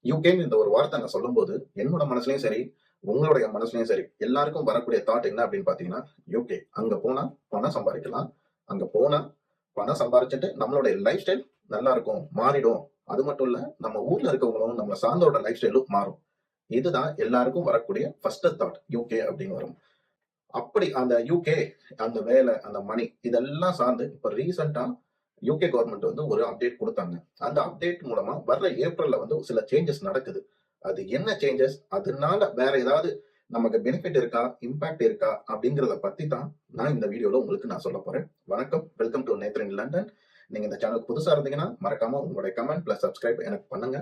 யூகேன்னு இந்த ஒரு வார்த்தை நான் சொல்லும்போது என்னோட மனசுலயும் சரி, உங்களுடைய மனசுலயும் சரி, எல்லாருக்கும் வரக்கூடிய தாட் என்ன அப்படின்னு பாத்தீங்கன்னா, யூகே அங்க போனா பணம் சம்பாதிக்கலாம். அங்க போனா பணம் சம்பாரிச்சுட்டு நம்மளுடைய லைஃப் ஸ்டைல் நல்லா இருக்கும், மாறிடும். அது மட்டும் இல்ல, நம்ம ஊர்ல இருக்கவங்களும் நம்ம சார்ந்தோட லைஃப் ஸ்டைலும் மாறும். இதுதான் எல்லாருக்கும் வரக்கூடிய ஃபர்ஸ்ட் தாட் யூகே அப்படின்னு வரும். அப்படி அந்த யூகே, அந்த வேலை, அந்த மணி இதெல்லாம் சார்ந்து இப்ப ரீசெண்டா யூகே கவர்மெண்ட் வந்து ஒரு அப்டேட் கொடுத்தாங்க. அந்த அப்டேட் மூலமா வர்ற ஏப்ரல்ல வந்து சில சேஞ்சஸ் நடக்குது. அது என்ன சேஞ்சஸ், அதனால வேற ஏதாவது நமக்கு பெனிஃபிட் இருக்கா, இம்பாக்ட் இருக்கா அப்படிங்கறத பத்தி தான் நான் இந்த வீடியோல உங்களுக்கு நான் சொல்ல போறேன். வணக்கம், வெல்கம் டு நேத்ரன் லண்டன். நீங்க இந்த சேனலுக்கு புதுசா இருந்தீங்கன்னா மறக்காம உங்களுடைய கமெண்ட் பிளஸ் சப்ஸ்கிரைப் எனக்கு பண்ணுங்க.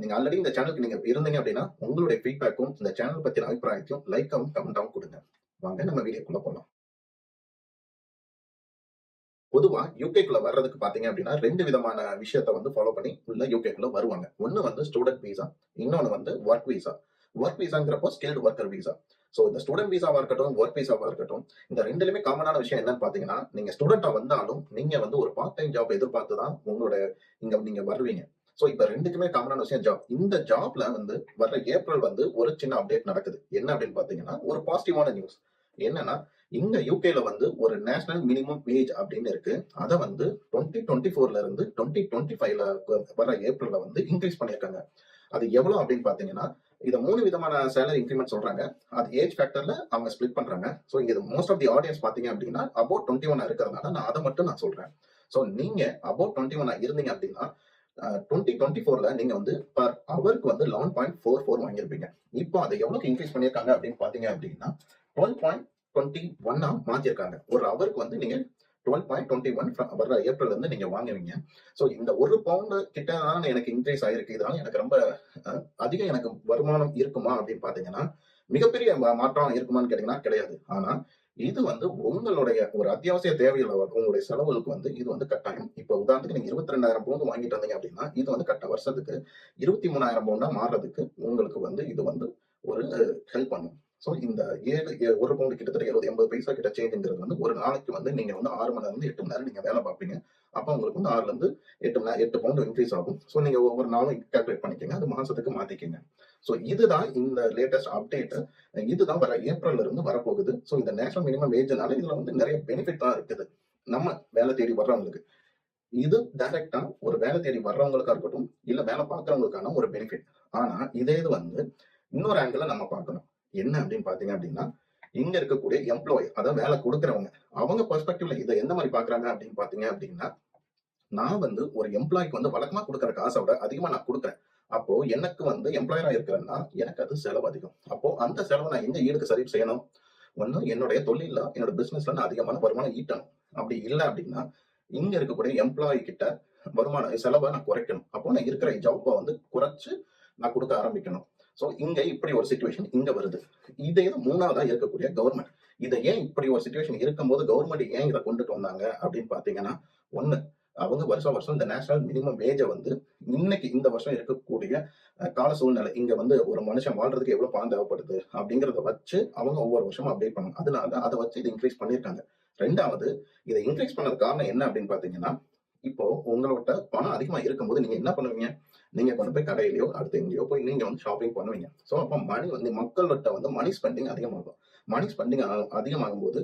நீங்க ஆல்ரெடி இந்த சேனலுக்கு நீங்க இருந்தீங்க அப்படின்னா உங்களுடைய ஃபீட்பேக்கும் இந்த சேனல் பத்தின அபிப்பிராயத்தையும் லைக்காவும் கமெண்டாவும் கொடுங்க. வாங்க நம்ம வீடியோக்குள்ள போலாம். பொதுவா யூகேக்குள்ள வர்றதுக்கு பாத்தீங்க அப்படின்னா 2 விதமான விஷயத்த வந்து ஃபாலோ பண்ணி உள்ள யூகேக்குள்ள வருவாங்க. ஒண்ணு வந்து ஸ்டூடெண்ட் விசா, இன்னொன்னு வந்து ஒர்க் விசா. ஒர்க் விசாங்கிறப்போ ஸ்கில்டு ஒர்க்கர் விசா. சோ இந்த ஸ்டூடெண்ட் விசாவா இருக்கட்டும், ஒர்க் விசாவா இருக்கட்டும், இந்த ரெண்டுலயுமே காமனான விஷயம் என்னன்னு பாத்தீங்கன்னா, நீங்க ஸ்டூடெண்டா வந்தாலும் நீங்க வந்து ஒரு பார்ட் டைம் ஜாப் எதிர்பார்த்து தான் உங்களோட இங்க நீங்க வருவீங்க. சோ இப்ப ரெண்டுக்குமே காமனான விஷயம் ஜாப். இந்த ஜாப்ல வந்து வர்ற ஏப்ரல் வந்து ஒரு சின்ன அப்டேட் நடக்குது. என்ன அப்படின்னு பாத்தீங்கன்னா, ஒரு பாசிட்டிவான நியூஸ். என்னன்னா, இங்க யூகேல வந்து ஒரு நேஷனல் மினிமம் வேஜ் அப்படின்னு இருக்கு. அதை வந்து 2024ல இருந்து 2025ல வர ஏப்ரல்ல வந்து இன்க்ரீஸ் பண்ணியிருக்காங்க. அது எவ்வளவு அப்படின்னு பாத்தீங்கன்னா, இத 3 விதமான சேலரி இன்க்ரிமெண்ட் சொல்றாங்க. அது ஏஜ் ஃபேக்டர்ல அவங்க ஸ்பிளிட் பண்றாங்க. சோ இங்க மோஸ்ட் ஆஃப் தி ஆடியன்ஸ் பாத்தீங்க அப்படின்னா அபவுட் 21 இருக்கிறதுனால நான் அதை மட்டும் நான் சொல்றேன். சோ நீங்க அபவுட் 21 இருந்தீங்க அப்படின்னா 2024ல நீங்க வந்து பர் ஹவருக்கு வந்து 11.44 வாங்கியிருப்பீங்க. இப்போ அதை எவ்வளவுக்கு இன்க்ரீஸ் பண்ணியிருக்காங்க அப்படின்னு பாத்தீங்க அப்படின்னா 12.21 மாத்திருக்காங்க. ஒரு ஹவருக்கு வந்து நீங்க 12.21 வர்ற ஏப்ரல் வந்து நீங்க வாங்குவீங்க. சோ இந்த ஒரு பவுண்ட் கிட்ட தான் எனக்கு இன்க்ரீஸ் ஆயிருக்கு. இதனால எனக்கு ரொம்ப அதிகம் எனக்கு வருமானம் இருக்குமா அப்படின்னு பாத்தீங்கன்னா மிகப்பெரிய மாற்றம் இருக்குமான்னு கேட்டீங்கன்னா கிடையாது. ஆனா இது வந்து உங்களுடைய ஒரு அத்தியாவசிய தேவையில உங்களுடைய செலவுகளுக்கு வந்து இது வந்து கட்டாயம். இப்ப உதாரணத்துக்கு நீங்க 22,000 பவுண்ட் வாங்கிட்டு வந்தீங்க அப்படின்னா இது வந்து கட்ட வருஷத்துக்கு 23,000 பவுண்டா மாறுறதுக்கு உங்களுக்கு வந்து இது வந்து ஒரு ஹெல்ப் பண்ணும். சோ இந்த ஒரு பவுண்ட் கிட்டத்தட்ட 70-80 பைசா கிட்ட சேஞ்சுங்கிறது வந்து ஒரு நாளைக்கு வந்து நீங்க வந்து 6 மணி நேரம் இருந்து 8 மணி நேரம் நீங்க வேலை பார்ப்பீங்க. அப்ப உங்களுக்கு வந்து 6ல இருந்து 8 பவுண்ட் இன்க்ரீஸ் ஆகும். சோ நீங்க ஒவ்வொரு நாளும் கால்குலேட் பண்ணிக்கங்க. அது மாசத்துக்கு மாத்திக்கங்க. சோ இதுதான் இந்த லேட்டஸ்ட் அப்டேட். இதுதான் வர ஏப்ரல்ல இருந்து வரப்போகுது. சோ இந்த நேஷனல் மினிமம் வேஜ்னால இதுல வந்து நிறைய பெனிஃபிட் தான் இருக்குது. நம்ம வேலை தேடி வர்றவங்களுக்கு இது டைரக்டா ஒரு வேலை தேடி வர்றவங்களுக்கா இருக்கட்டும், இல்ல வேலை பார்க்கறவங்களுக்கான ஒரு பெனிஃபிட். ஆனா இதே இது வந்து இன்னொரு ஆங்கிள் நம்ம பார்க்கணும். என்ன அப்படின்னு பாத்தீங்க அப்படின்னா, இங்க இருக்கக்கூடிய எம்ப்ளாயி, அதாவது வேலை கொடுக்கறவங்க, அவங்க பெர்ஸ்பெக்டிவ்ல இதை எந்த மாதிரி பாக்குறாங்க அப்படின்னு பாத்தீங்க அப்படின்னா, நான் வந்து ஒரு எம்ப்ளாய்க்கு வந்து வழக்கமா கொடுக்குற காசை விட அதிகமா நான் கொடுக்குறேன். அப்போ எனக்கு வந்து எம்ப்ளாயரா இருக்கிறேன்னா எனக்கு அது செலவு அதிகம். அப்போ அந்த செலவை நான் எங்க ஈடுக்கு சரி செய்யணும்? ஒண்ணு என்னுடைய தொழில்ல, என்னோட பிசினஸ்ல நான் அதிகமான வருமானம் ஈட்டணும். அப்படி இல்லை அப்படின்னா இங்க இருக்கக்கூடிய எம்ப்ளாயி கிட்ட வருமான செலவை நான் குறைக்கணும். அப்போ நான் இருக்கிற ஜாப்பை வந்து குறைச்சு நான் கொடுக்க ஆரம்பிக்கணும். சோ இங்க இப்படி ஒரு சிச்சுவேஷன் இங்க வருது. இதே மூணாவதா இருக்கக்கூடிய கவர்மெண்ட். இதை ஏன் இப்படி ஒரு சிச்சுவேஷன் இருக்கும்போது கவர்மெண்ட் ஏன் இதை கொண்டுட்டு வந்தாங்க அப்படின்னு பாத்தீங்கன்னா, ஒண்ணு அவங்க வருஷம் வருஷம் இந்த நேஷனல் மினிமம் வேஜை வந்து இன்னைக்கு இந்த வருஷம் இருக்கக்கூடிய கால சூழ்நிலை இங்க வந்து ஒரு மனுஷன் வாழ்றதுக்கு எவ்வளவு பணம் தேவைப்படுது அப்படிங்கறத வச்சு அவங்க ஒவ்வொரு வருஷமும் அப்டேட் பண்ணுவாங்க. அதனால அதை வச்சு இதை இன்க்ரீஸ் பண்ணிருக்காங்க. ரெண்டாவது, இதை இன்க்ரீஸ் பண்ணது காரணம் என்ன அப்படின்னு பாத்தீங்கன்னா, இப்போ உங்களோட பணம் அதிகமா இருக்கும்போது நீங்க என்ன பண்ணுவீங்க? நீங்க கொண்டு போய் கடையிலயோ அடுத்து எங்கேயோ போய் நீங்க வந்து ஷாப்பிங் பண்ணுவீங்க. சோ அப்ப மணி வந்து மக்கள்கிட்ட வந்து மணி ஸ்பெண்டிங் அதிகமாகும். மணி ஸ்பெண்டிங் அதிகமாகும் போது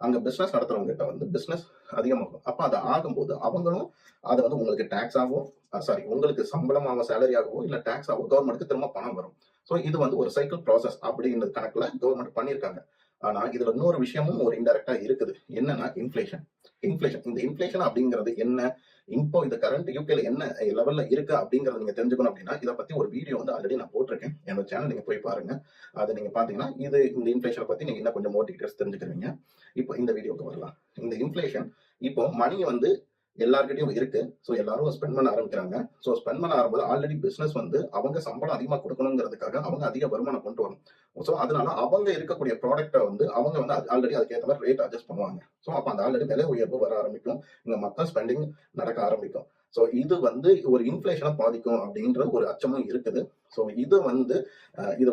அங்க பிசினஸ் நடத்துறவங்க கிட்ட வந்து பிசினஸ் அதிகமாகும். அப்ப அது ஆகும்போது அவங்களும் அதை வந்து உங்களுக்கு டாக்ஸ் ஆகும், சாரி உங்களுக்கு சம்பளமாக சேலரி ஆகவோ இல்ல டாக்ஸ் ஆகவோ கவர்மெண்ட்டுக்கு திரும்ப பணம் வரும். சோ இது வந்து ஒரு சைக்கிள் ப்ராசஸ் அப்படிங்கிற கணக்குல கவர்மெண்ட் பண்ணியிருக்காங்க. ஆனா இதுல இன்னொரு விஷயமும் ஒரு இன்டைரக்டா இருக்குது. என்னன்னா இன்ஃபிளேஷன். இந்த இன்ஃபிளேஷன் அப்படிங்கிறது என்ன? இப்போ இந்த கரண்ட் யூகேல என்ன லெவல்ல இருக்கு அப்படிங்கறத நீங்க தெரிஞ்சுக்கணும் அப்படின்னா இதை பத்தி ஒரு வீடியோ வந்து ஆல்ரெடி நான் போட்டிருக்கேன். என்னோட சேனல் நீங்க போய் பாருங்க. அதை நீங்க பாத்தீங்கன்னா இது இந்த இன்ஃபிளேஷனை பத்தி நீங்க இன்னும் கொஞ்சம் மோர் டீடைல்ஸ் தெரிஞ்சுக்கிறீங்க. இப்போ இந்த வீடியோக்கு வரலாம். இந்த இன்ஃபிளேஷன் இப்போ மணி வந்து எல்லார்கிட்டயும் இருக்கு. சோ எல்லாரும் ஸ்பெண்ட் பண்ண ஆரம்பிக்கிறாங்க. சோ ஸ்பெண்ட் பண்ண ஆரம்பிச்சு ஆல்ரெடி பிசினஸ் வந்து அவங்க சம்பளம் அதிகமா கொடுக்கணுங்கிறதுக்காக அவங்க அதிக வருமானம் கொண்டு வரணும். சோ அதனால அவங்க இருக்கக்கூடிய ப்ராடக்ட்டை வந்து அவங்க வந்து ஆல்ரெடி அதுக்கேற்ற மாதிரி ரேட் அட்ஜஸ்ட் பண்ணுவாங்க. சோ அப்ப அந்த ஆல்ரெடி விலை உயர்வு வர ஆரம்பிக்கும். இங்க மக்கள் ஸ்பெண்டிங் நடக்க ஆரம்பிக்கும். ஸோ இது வந்து ஒரு இன்ஃபிளேஷனை பாதிக்கும் அப்படின்ற ஒரு அச்சமும் இருக்குது. ஸோ இது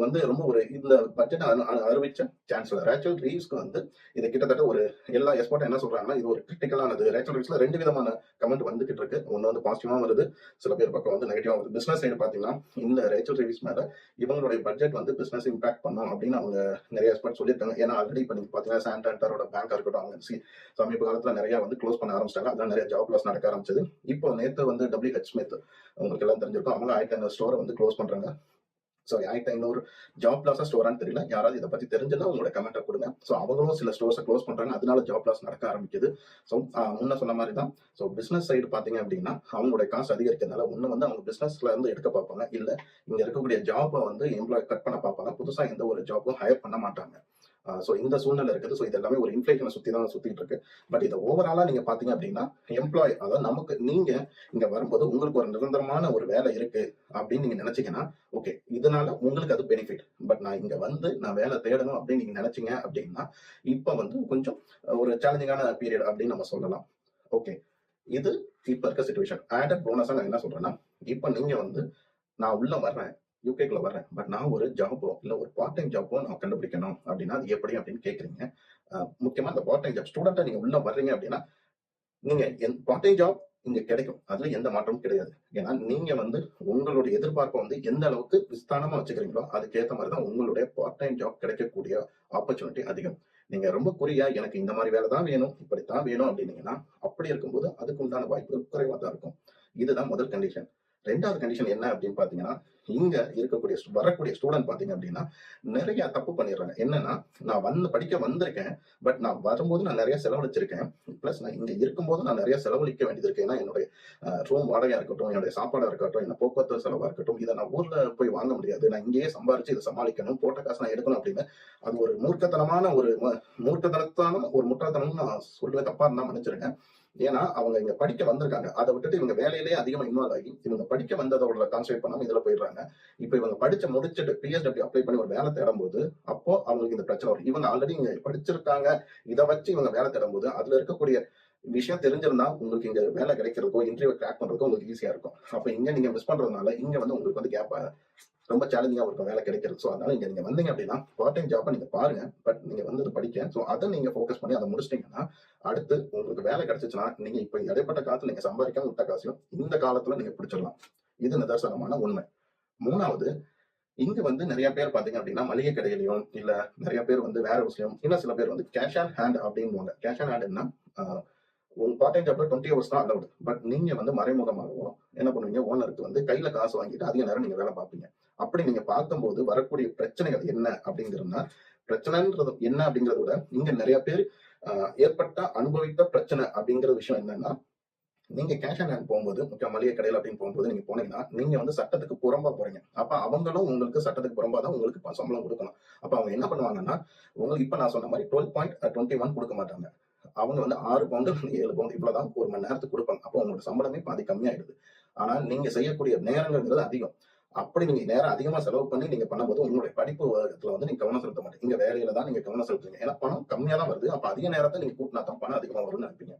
வந்து ரொம்ப ஒரு இந்த பட்ஜெட் அறிவிச்ச சான்சலர் ரேச்சல் ரீவ்ஸ்க்கு வந்து இது கிட்டத்தட்ட ஒரு எல்லா எக்ஸ்பர்ட்டும் என்ன சொல்றாங்கன்னா இது ஒரு கிரிட்டிக்கலானது. ரேச்சல் ரீவ்ஸ்ல 2 விதமான கமெண்ட் வந்துகிட்டு இருக்கு. ஒன்று வந்து பாசிட்டிவாகவும் வருது, சில பேர் பக்கம் வந்து நெகட்டிவா வருது. பிசினஸ் சைடு பாத்தீங்கன்னா இந்த ரேச்சல் ரீவ்ஸ் மேல இவங்களுடைய பட்ஜெட் வந்து பிசினஸ் இம்பாக்ட் பண்ணும் அப்படின்னு அவங்க நிறைய எக்ஸ்பர்ட் சொல்லியிருக்காங்க. ஏன்னா ஆல்ரெடி இப்போ நீங்க பாத்தீங்கன்னா சாண்டாண்டரோட பேங்கா இருக்கட்டும், அவங்க சமீப காலத்துல நிறைய வந்து க்ளோஸ் பண்ண ஆரம்பிச்சிட்டாங்க. அதெல்லாம் நிறைய ஜாப் லாஸ் நடக்க ஆரம்பிச்சது. இப்போ நேற்று வந்து WH ஸ்மித் உங்களுக்கு எல்லாம் தெரிஞ்சிருக்கும், அவங்க 1500 ஸ்டோரை வந்து க்ளோஸ் பண்றாங்க. ஸோ 1500 ஜாப் லாஸா ஸ்டோரான்னு தெரியல. யாராவது இதை பத்தி தெரிஞ்சுன்னா உங்களோட கமெண்ட்டை கொடுங்க. ஸோ அவங்களும் சில ஸ்டோர்ஸை க்ளோஸ் பண்றாங்க, அதனால ஜாப் லாஸ் நடக்க ஆரம்பிக்குது. ஸோ முன்ன சொன்ன மாதிரி தான். ஸோ பிசினஸ் சைடு பாத்தீங்க அப்படின்னா அவங்களுடைய காசு அதிகரிக்கிறதுனால ஒண்ணு வந்து அவங்க பிசினஸ்ல இருந்து எடுக்க பார்ப்பாங்க, இல்ல இங்க இருக்கக்கூடிய ஜாப்பை வந்து எம்ப்ளாய் கட் பண்ண பார்ப்பாங்க. புதுசா எந்த ஒரு ஜாப்பும் ஹையர் பண்ண மாட்டாங்க. ஸோ இந்த சூழ்நிலை இருக்குது. ஸோ இது எல்லாமே ஒரு இன்ஃபிளேஷனை சுத்தி தான் சுத்திட்டு இருக்கு. பட் இதை ஓவராலா நீங்க பாத்தீங்க அப்படின்னா எம்ப்ளாய், அதாவது நமக்கு நீங்க இங்க வரும்போது உங்களுக்கு ஒரு நிரந்தரமான ஒரு வேலை இருக்கு அப்படின்னு நீங்க நினைச்சீங்கன்னா ஓகே, இதனால உங்களுக்கு அது பெனிஃபிட். பட் நான் இங்க வந்து நான் வேலை தேடணும் அப்படின்னு நீங்க நினைச்சீங்க அப்படின்னா இப்ப வந்து கொஞ்சம் ஒரு சேலஞ்சிங்கான பீரியட் அப்படின்னு நம்ம சொல்லலாம். ஓகே, இது இப்ப இருக்க சிச்சுவேஷன். ஆடட் போனஸா நான் என்ன சொல்றேன்னா, இப்ப நீங்க வந்து நான் உள்ள வர்றேன், யூகேக்குள்ள வர்றேன், பட் நான் ஒரு ஜாப்போ இல்ல ஒரு பார்ட் டைம் ஜாப்போ நான் கண்டுபிடிக்கணும் அப்படின்னா அது எப்படி அப்படின்னு கேக்குறீங்க. முக்கியமா இந்த பார்ட் டைம் ஜாப் ஸ்டூடெண்டா நீங்க உள்ள வர்றீங்க அப்படின்னா நீங்க பார்ட் டைம் ஜாப் இங்க கிடைக்கும், அதுல எந்த மாற்றமும் கிடையாது. ஏன்னா நீங்க வந்து உங்களுடைய எதிர்பார்ப்பை வந்து எந்த அளவுக்கு விஸ்தாரமா வச்சுக்கிறீங்களோ அதுக்கேற்ற மாதிரி தான் உங்களுடைய பார்ட் டைம் ஜாப் கிடைக்கக்கூடிய ஆப்பர்ச்சுனிட்டி அதிகம். நீங்க ரொம்ப குறியா எனக்கு இந்த மாதிரி வேலை தான் வேணும், இப்படித்தான் வேணும் அப்படின்னீங்கன்னா அப்படி இருக்கும்போது அதுக்கு உண்டான வாய்ப்பு குறைவா தான் இருக்கும். இதுதான் முதல் கண்டிஷன். 2வது கண்டிஷன் என்ன அப்படின்னு பாத்தீங்கன்னா, இங்க இருக்கக்கூடிய வரக்கூடிய ஸ்டூடெண்ட் பாத்தீங்க அப்படின்னா நிறைய தப்பு பண்ணிடுறாங்க. என்னன்னா, நான் படிக்க வந்திருக்கேன், பட் நான் வரும்போது நான் நிறைய செலவழிச்சிருக்கேன். பிளஸ் நான் இங்க இருக்கும்போது நான் நிறைய செலவழிக்க வேண்டியது இருக்கு. ஏன்னா என்னுடைய ரூம் வாடகையா இருக்கட்டும், என்னுடைய சாப்பாடா இருக்கட்டும், என்ன போக்குவரத்து செலவா இருக்கட்டும், இதை நான் ஊர்ல போய் வாங்க முடியாது. நான் இங்கேயே சம்பாரிச்சு இதை சமாளிக்கணும், போட்ட காசு நான் எடுக்கணும் அப்படின்னு அது ஒரு மூர்க்கத்தனத்தான ஒரு முட்டாள்தனம் நான் சொல்லுவேன். தப்பா இருந்தா மன்னிச்சிருங்க. ஏன்னா அவங்க இங்க படிக்க வந்திருக்காங்க, அதை விட்டுட்டு இவங்க வேலையிலேயே அதிகமா இன்வால்வ் ஆகி இவங்க படிக்க வந்ததோட கான்சென்ட்ரேட் பண்ணாம இதுல போயிடுறாங்க. இப்ப இவங்க முடிச்சுட்டு PSW அப்ளை பண்ணி ஒரு வேலை தேடும் போது அப்போ அவங்களுக்கு இந்த பிரச்சனை வரும். இவங்க ஆல்ரெடி இங்க படிச்சிருக்காங்க, இதை வச்சு இவங்க வேலை தேடும் போது அதுல இருக்கக்கூடிய விஷயம் தெரிஞ்சிருந்தா உங்களுக்கு இங்க வேலை கிடைக்கிறதுக்கோ இன்டர்வியூ கிராக் பண்றதுக்கோ உங்களுக்கு ஈஸியா இருக்கும். அப்ப இங்க நீங்க மிஸ் பண்றதுனால இங்க வந்து உங்களுக்கு வந்து கேப் ரொம்ப சேலஞ்சிங்கா இருக்கும் வேலை கிடைக்கிறது. ஸோ அதனால நீங்க வந்தீங்க அப்படின்னா பார்ட் டைம் ஜாப்பை நீங்க பாருங்க, பட் நீங்க வந்து படிக்க ஸோ அதை நீங்க ஃபோக்கஸ் பண்ணி அதை முடிச்சிட்டீங்கன்னா அடுத்து உங்களுக்கு வேலை கிடைச்சிச்சுன்னா நீங்க இப்ப இடைப்பட்ட காலத்துல நீங்க சம்பாதிக்காம விட்ட காசையும் இந்த காலத்துல நீங்க பிடிச்சிடலாம். இது நிதர்சனமான உண்மை. 3வது, இங்க வந்து நிறைய பேர் பாத்தீங்க அப்படின்னா மளிகை கடையிலையும் இல்ல நிறைய பேர் வந்து வேற ஹவுஸ்லயும் இன்னும் சில பேர் வந்து கேஷ் ஆன் ஹேண்ட் அப்படின்னு கேஷ் ஆன் ஹேண்ட்னா உங்க பார்ட் டைம் ஜாப்ல 20 ஹவர்ஸ் தான் அலவுட். பட் நீங்க வந்து மறைமுகமாகவும் என்ன பண்ணுவீங்க, ஓனருக்கு வந்து கையில காசு வாங்கிட்டு அதிக நேரம் நீங்க வேலை பார்ப்பீங்க. அப்படி நீங்க பார்க்கும்போது வரக்கூடிய பிரச்சனைகள் என்ன அப்படிங்கிறதுனா, பிரச்சனைன்றது என்ன அப்படிங்கிறத விட இங்க நிறைய பேர் ஏற்பட்ட அனுபவித்த பிரச்சனை அப்படிங்கிற விஷயம் என்னன்னா, நீங்க கேஷ் ஆன் ஹேண்ட் போகும்போது முக்கிய மளிகை கடையில் அப்படின்னு போகும்போது நீங்க போனீங்கன்னா நீங்க வந்து சட்டத்துக்கு புறம்பா போறீங்க. அப்ப அவங்களும் உங்களுக்கு சட்டத்துக்கு புறம்பா தான் உங்களுக்கு சம்பளம் கொடுக்கணும். அப்ப அவங்க என்ன பண்ணுவாங்கன்னா உங்களுக்கு இப்ப நான் சொன்ன மாதிரி 12.21 கொடுக்க மாட்டாங்க. அவங்க வந்து 6 பவுண்டு 7 பவுண்டு இவ்வளவுதான் ஒரு மணி நேரத்துக்கு கொடுப்பாங்க. அப்போ உங்களோட சம்பளமே பாதி கம்மியாயிடுது. ஆனா நீங்க செய்யக்கூடிய நேரங்கிறது அதிகம். அப்படி நீங்க நேரம் அதிகமா செலவு பண்ணி நீங்க பண்ணும்போது உங்களுடைய படிப்புல வந்து நீங்க கவனம் செலுத்த மாட்டீங்க. இங்க வேலையில தான் நீங்க கவனம் செலுத்துவீங்க. ஏன்னா பணம் கம்மியா தான் வருது. அப்ப அதிக நேரத்தை நீங்க கூட்டினா தான் பணம் அதிகமா வரும்னு நினைப்பீங்க.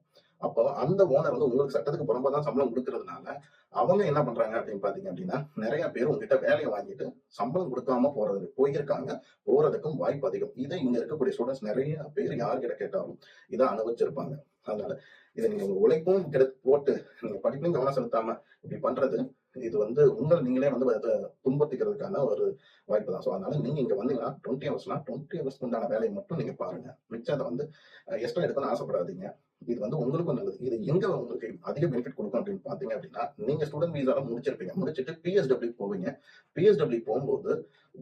அப்போ அந்த ஓனர் வந்து உங்களுக்கு சட்டத்துக்கு புறம்பா தான் சம்பளம் கொடுக்கறதுனால அவங்க என்ன பண்றாங்க அப்படின்னு பாத்தீங்க அப்படின்னா நிறைய பேர் உங்ககிட்ட வேலையை வாங்கிட்டு சம்பளம் கொடுக்காம போயிருக்காங்க. போறதுக்கும் வாய்ப்பு அதிகம். இதை இங்க இருக்கக்கூடிய ஸ்டூடெண்ட்ஸ் நிறைய பேர் யார்கிட்ட கேட்டாலும் இதை அனுபவிச்சிருப்பாங்க. அதனால இதை நீங்க உங்க உழைப்பும் போட்டு நீங்க படிப்பையும் கவனம் செலுத்தாம இப்படி பண்றது இது வந்து நீங்களே வந்து துன்பத்திக்கிறதுக்கான ஒரு வாய்ப்பு தான். ஸோ அதனால நீங்க இங்க வந்தீங்கன்னா 20 ஹவர்ஸ்னா 20 ஹவர்ஸ்க்கு உண்டான வேலையை மட்டும் நீங்க பாருங்க. மிச்சத்தை வந்து எக்ஸ்ட்ரா எடுக்கணும்னு ஆசைப்படாதீங்க. இது வந்து உங்களுக்கும் நல்லது. இது எங்க உங்களுக்கு அதிக பெனிஃபிட் கொடுக்கும் அப்படின்னு பாத்தீங்க அப்படின்னா, நீங்க ஸ்டூடெண்ட் வீசால முடிச்சிருப்பீங்க, முடிச்சிட்டு PSW போவீங்க. PSW போகும்போது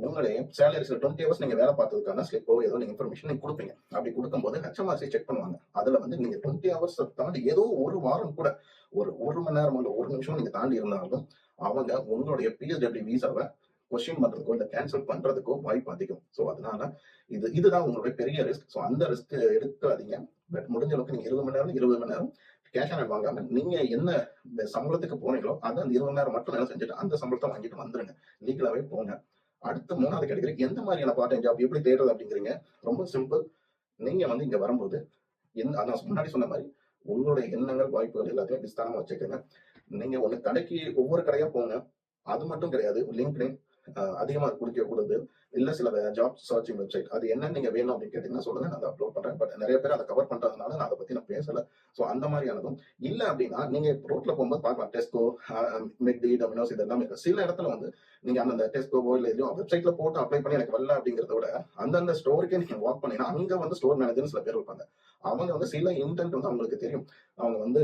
உங்களுடைய சேலரிஸ்ல 20 ஹவர்ஸ் நீங்க வேலை பார்த்ததுக்கான ஸ்லிப்போ ஏதோ நீங்க இன்ஃபர்மேஷன் நீங்க கொடுப்பீங்க. அப்படி கொடுக்கும்போது HMRC செக் பண்ணுவாங்க. அதுல வந்து நீங்க 20 ஹவர்ஸ் தாண்டி ஏதோ ஒரு வாரம் கூட ஒரு மணி நேரம் இல்ல ஒரு நிமிஷம் நீங்க தாண்டி இருந்தாலும் அவங்க உங்களுடைய PSW வீசாவை கொஸ்டின் பண்றதுக்கோ இல்ல கேன்சல் பண்றதுக்கோ வாய்ப்பு அதிகம். ஸோ அதனால இதுதான் உங்களுடைய பெரிய ரிஸ்க். ஸோ அந்த ரிஸ்க் எடுக்காதீங்க. பட் முடிஞ்ச அளவுக்கு நீங்க 20 மணி நேரம் கேஷ் ஆன் வாங்காம நீங்க என்ன சம்பளத்துக்கு போனீங்களோ அதை அந்த 20 மணி நேரம் மட்டும் வேலை செஞ்சுட்டு அந்த சம்பளத்தை வாங்கிட்டு வந்துருங்க. லீகலாவே போங்க. அடுத்த 3வது கேட்டகரி எந்த மாதிரியான பார்ட் டைம் ஜாப் எப்படி தேடுறது அப்படிங்கிறீங்க. ரொம்ப சிம்பிள். நீங்க வந்து இங்க வரும்போது நான் முன்னாடி சொன்ன மாதிரி உங்களுடைய எண்ணங்கள் வாய்ப்புகள் எல்லாத்தையும் விஸ்தாரமா வச்சுக்கோங்க. நீங்க ஒண்ணு கடைக்கு ஒவ்வொரு கடையா போங்க. அது மட்டும் கிடையாது. LinkedIn அதிகமா குடுக்கக்கூடாது. இல்ல சில ஜாப் சர்ச்சிங் வெப்சைட். அது என்னன்னு நீங்க வேணும் அப்படின்னு கேட்டீங்கன்னா சொல்லுங்க. நான் அத அப்லோட் பண்றேன். பட் நெறைய பேர் அத கவர் பண்றதுனால நான் அத பத்தி நான் பேசல. சோ அந்த மாரியானதும். இல்ல அப்படின்னா நீங்க ரோட்ல போகும்போது பார்க்கலாம். Tesco, McD, Domino's இது எல்லாமே இருக்கு. சில இடத்துல வந்து நீங்க அந்தந்த Tescoவோ இல்ல எதுலயோ வெப்சைட்ல போட்டு அப்ளை பண்ணி எனக்கு வரல அப்படிங்கிறத விட, அந்தந்த ஸ்டோருக்கே நீங்க வாக் பண்ணீங்கன்னா, அங்க வந்து ஸ்டோர் மேனேஜர்ன்னு சில பேர் இருப்பாங்க. அவங்க வந்து சில இன்டென்ட் வந்து அவங்களுக்கு தெரியும். அவங்க வந்து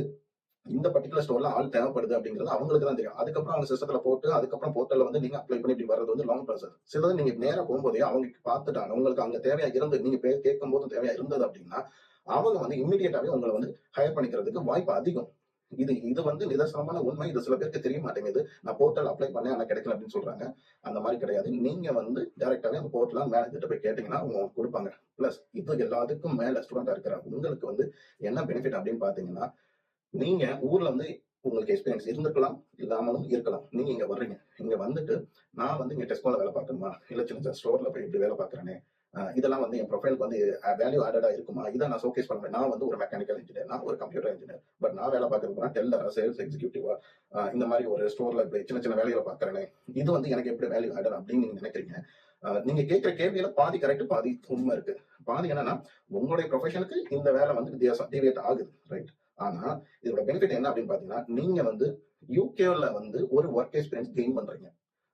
இந்த பர்ட்டிகுலர் ஸ்டோர்ல ஆள் தேவைப்படுது அப்படிங்கிறது அவங்களுக்கு தான் தெரியும். அதுக்கப்புறம் அவங்க சிஸ்டத்துல போட்டு, அதுக்கப்புறம் போர்ட்டல்ல வந்து நீங்க அப்ளை பண்ணி இப்படி வர்றது வந்து லாங் ப்ராசஸ். சிலது நீங்க நேரா போகும்போதே அவங்க பார்த்துட்டாங்க. உங்களுக்கு அங்க தேவையா இருந்து நீங்க கேட்கும்போது தேவையா இருந்தது அப்படின்னா, அவங்க வந்து இம்மீடியட்டாவே உங்கள வந்து ஹையர் பண்ணிக்கிறதுக்கு வாய்ப்பு அதிகம். இது இது வந்து நிதர்சனமான உண்மை. இது சில பேருக்கு தெரிய மாட்டேங்குது. நான் போர்ட்டல் அப்ளை பண்ணேன். ஆனா கிடைக்கல அப்படின்னு சொல்றாங்க. அந்த மாரி கிடையாது. நீங்க வந்து டைரக்ட்டாவே அந்த போர்ட்டல்ல மேனேஜர்ட்ட போய் கேட்டீங்கன்னா, அவங்க உங்களுக்கு குடுப்பாங்க. பிளஸ் இது எல்லாத்துக்கும் மேல ஸ்டூடெண்ட்டா இருக்கிற உங்களுக்கு வந்து என்ன பெனிஃபிட் அப்படின்னு பார்த்தீங்கன்னா, நீங்க ஊர்ல வந்து உங்களுக்கு எக்ஸ்பீரியன்ஸ் இருந்திருக்கலாம், இல்லாமலும் இருக்கலாம். நீங்க இங்க வர்றீங்க. இங்க வந்துட்டு, நான் வந்து இங்க டெஸ்கோல வேலை பார்க்கணுமா? இல்ல சின்ன சின்ன ஸ்டோர்ல போய் இப்படி வேலை பார்க்குறேனே, இதெல்லாம் வந்து என் ப்ரொஃபைலுக்கு வந்து வேல்யூ ஆடடா இருக்குமா? இத நான் ஷோகேஸ் பண்ணுவேன். நான் வந்து ஒரு மெக்கானிக்கல் இன்ஜினியர், நான் ஒரு கம்ப்யூட்டர் இன்ஜினியர். பட் நான் வேலை பார்க்கறது போனா டெல்லரா, சேல்ஸ் எக்ஸிக்யூட்டிவா, இந்த மாரி ஒரு ஸ்டோர்ல இப்படி சின்ன சின்ன வேலைகள பார்க்குறேனே, இது வந்து எனக்கு எப்படி வேல்யூ ஆடட் அப்படின்னு நீங்க நினைக்கிறீங்க? நீங்க கேட்கிற கேள்வியில பாதி கரெக்ட், பாதி உண்மை இருக்கு. பாதி என்னன்னா, உங்களுடைய ப்ரொஃபஷனுக்கு இந்த வேலை வந்து வித்தியாசம் டிவியேட் ஆகுது. ரைட். ஆனா, இதோட பெனிஃபிட் என்ன அப்படின்னு பார்த்தீங்கன்னா, நீங்க வந்து யுகேல வந்து ஒரு வொர்க் எக்ஸ்பீரியன்ஸ் கெயின் பண்றீங்க.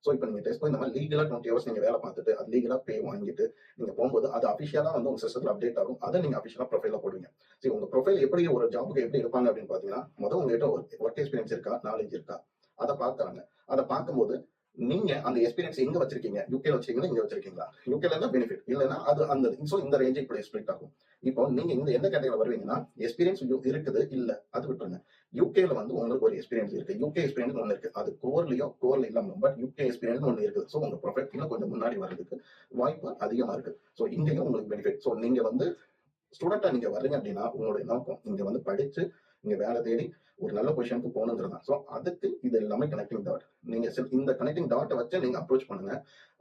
சோ இப்ப நீங்க டெஸ்கோ இந்த மாதிரி லீகலா 20 ஹவர்ஸ் நீங்க வேலை பார்த்துட்டு, அது லீகலா பே வாங்கிட்டு, நீங்க போகும்போது அது அபிஷியலா வந்து உங்க சிஸ்டத்துல அப்டேட் ஆகும். அத நீங்க அபிஷியலா ப்ரொஃபைல்ல போடுவீங்க. சரி உங்க ப்ரொஃபைல் எப்படி ஒரு ஜாப்க்கு எப்படி எடுப்பாங்க அப்படின்னு பார்த்தீங்கன்னா, உங்ககிட்ட ஒர்க் எக்ஸ்பீரியன்ஸ் இருக்கா? நாலேட்ஜ் இருக்கா? அத பார்க்கறாங்க. அத பார்க்கும்போது, நீங்க அந்த எக்ஸ்பீரியன்ஸ் எங்க வச்சிருக்கீங்க? யுகேல வச்சிருக்கீங்களா? இங்க வச்சிருக்கீங்களா? யுகேல இருந்தா பெனிஃபிட். இல்லன்னா அது அந்த சோ இந்த ரேஞ்ச் இப்படி ஸ்ப்ளிட் ஆகும். இப்போ நீங்க இந்த எந்த கேட்டகரியில வருவீங்கன்னா, எக்ஸ்பீரியன்ஸ் இருக்குது, இல்ல அது விட்டுருங்க. யுகேல வந்து உங்களுக்கு ஒரு எக்ஸ்பீரியன்ஸ் இருக்கு. யுகே எக்ஸ்பீரியன்ஸ் ஒண்ணு இருக்கு. அது கோர்ல இல்லாம பட் யுகே எக்ஸ்பீரியன்ஸ் ஒண்ணு இருக்கு. சோ உங்க ப்ரொஃபைல் இன்னும் கொஞ்சம் முன்னாடி வர்றதுக்கு வாய்ப்பு அதிகமா இருக்கு. சோ இங்கேயும் உங்களுக்கு பெனிஃபிட். சோ நீங்க வந்து ஸ்டூடெண்ட்டா நீங்க வர்றீங்க அப்படின்னா, உங்களுடைய நோக்கம் இங்க வந்து படிச்சு, இங்க வேலை தேடி ஒரு நல்ல பொசிஷனுக்கு போகணுங்கிறது தான். சோ அதுக்கு இது எல்லாமே கனெக்டிங் டாட். நீங்க இந்த கனெக்டிங் டாட்ட வச்சு நீங்க அப்ரோச் பண்ணுங்க.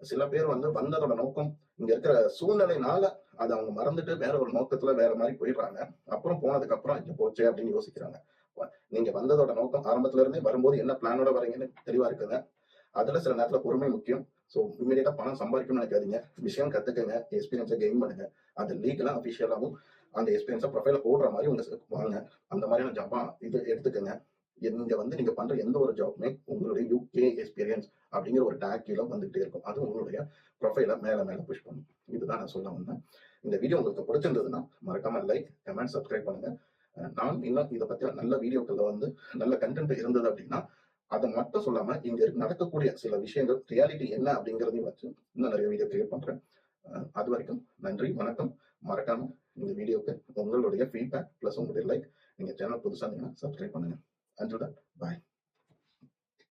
சில பேர் வந்து வந்ததோட நோக்கம், இங்க இருக்கிற சூழ்நிலையினால அத அவங்க மறந்துட்டு வேற ஒரு நோக்கத்துல வேற மாரி போயிடுறாங்க. அப்புறம் போனதுக்கு அப்புறம் ஐயோ போச்சே அப்படின்னு யோசிக்கிறாங்க. நீங்க வந்ததோட நோக்கம் ஆரம்பத்துல இருந்தே வரும்போது என்ன பிளானோட வரீங்கன்னு தெளிவா இருக்குங்க. அதுல சில நேரத்துல பொறுமை முக்கியம். சோ இம்மீடியட்டா பணம் சம்பாதிக்கணும்னு நினைக்காதீங்க. விஷயம் கத்துக்கங்க, எக்ஸ்பீரியன்ஸ கெயின் பண்ணுங்க. அது லீகலா, அபிஷியலாவும் அந்த எக்ஸ்பீரியன்ஸ ப்ரொஃபைல்ல போடுற மாரி உங்க வாங்க. அந்த மாதிரியான ஜாபா இது எடுத்துக்கங்க. இங்க வந்து நீங்க பண்ற எந்த ஒரு ஜாப்மே உங்களுடைய யுகே எக்ஸ்பீரியன்ஸ் அப்படிங்கிற ஒரு டேக் கீழ வந்துகிட்டே இருக்கும். அது உங்களுடைய ப்ரொஃபைல மேல மேல புஷ் பண்ணும். இதுதான் நான் சொல்ல வந்தேன். இந்த வீடியோ உங்களுக்கு பிடிச்சிருந்ததுன்னா மறக்காம லைக், கமெண்ட், சப்ஸ்கிரைப் பண்ணுங்க. நான் இன்னும் இத பத்தி நல்ல வீடியோக்கள்ல வந்து நல்ல கன்டென்ட் இருந்தது அப்படின்னா, அத மட்டும் சொல்லாம, இங்க நடக்கக்கூடிய சில விஷயங்கள், ரியாலிட்டி என்ன அப்படிங்கிறதையும் வச்சு இன்னும் நிறைய வீடியோ கிரியேட் பண்றேன். அது வரைக்கும் நன்றி, வணக்கம். மறக்காம இந்த வீடியோக்கு உங்களுடைய ஃபீட்பேக் பிளஸ் உங்களுடைய லைக், நீங்க சேனல் புதுசா இருந்தீங்கன்னா சப்ஸ்கிரைப் பண்ணுங்க. அன்டில் தென், பாய்.